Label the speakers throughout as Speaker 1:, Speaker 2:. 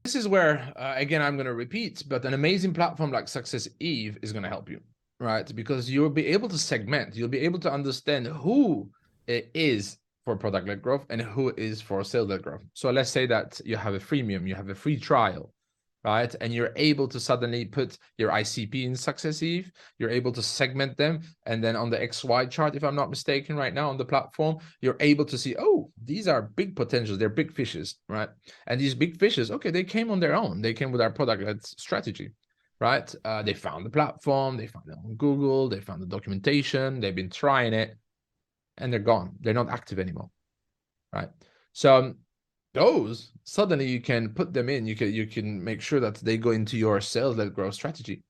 Speaker 1: this is where, again, I'm going to repeat, but an amazing platform like Successeve is going to help you, right? Because you'll be able to segment, you'll be able to understand who it is for product-led growth and who is for sales-led growth. So let's say that you have a freemium, you have a free trial, right? And you're able to suddenly put your ICP in Successeve, you're able to segment them. And then on the XY chart, if I'm not mistaken, right now on the platform, you're able to see, oh, these are big potentials, they're big fishes, right? And these big fishes, okay, they came on their own. They came with our product-led strategy, right? They found the platform, they found it on Google, they found the documentation, they've been trying it, and they're gone. They're not active anymore, right? So those suddenly you can put them in, you can make sure that they go into your sales-led growth strategy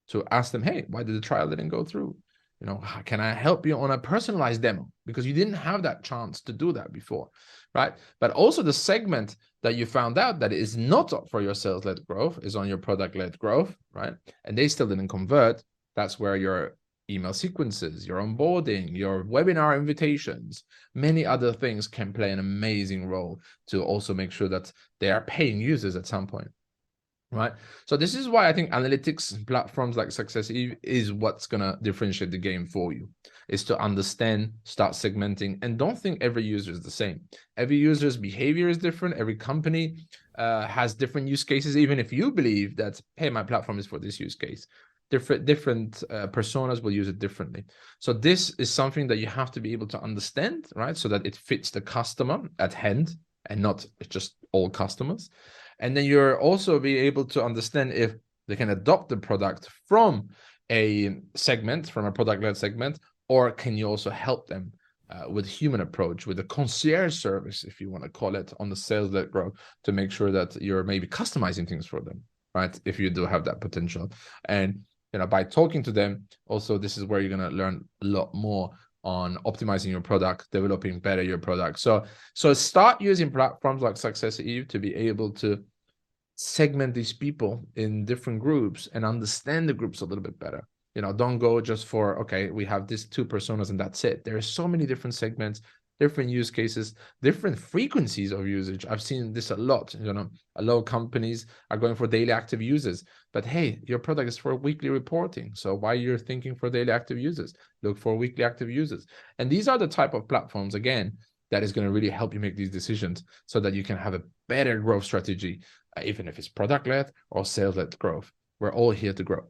Speaker 1: to ask them, hey, why did the trial didn't go through? You know, can I help you on a personalized demo? Because you didn't have that chance to do that before, right? But also the segment that you found out that is not up for your sales-led growth is on your product-led growth, right? And they still didn't convert. That's where your email sequences, your onboarding, your webinar invitations, many other things can play an amazing role to also make sure that they are paying users at some point, right? So this is why I think analytics platforms like Successeve is what's going to differentiate the game for you, is to understand, start segmenting, and don't think every user is the same. Every user's behavior is different. Every company has different use cases, even if you believe that, hey, my platform is for this use case. Different personas will use it differently. So this is something that you have to be able to understand, right? So that it fits the customer at hand and not just all customers. And then you're also be able to understand if they can adopt the product from a segment, from a product-led segment, or can you also help them with human approach, with a concierge service, if you want to call it, on the sales-led growth, to make sure that you're maybe customizing things for them, right? If you do have that potential. And you know, by talking to them, also, this is where you're going to learn a lot more on optimizing your product, developing better your product. So start using platforms like Successeve to be able to segment these people in different groups and understand the groups a little bit better. You know, don't go just for, okay, we have these two personas and that's it. There are so many different segments, different use cases, different frequencies of usage. I've seen this a lot. You know, a lot of companies are going for daily active users, but hey, your product is for weekly reporting. So why you're thinking for daily active users? Look for weekly active users. And these are the type of platforms, again, that is going to really help you make these decisions so that you can have a better growth strategy, even if it's product-led or sales-led growth. We're all here to grow.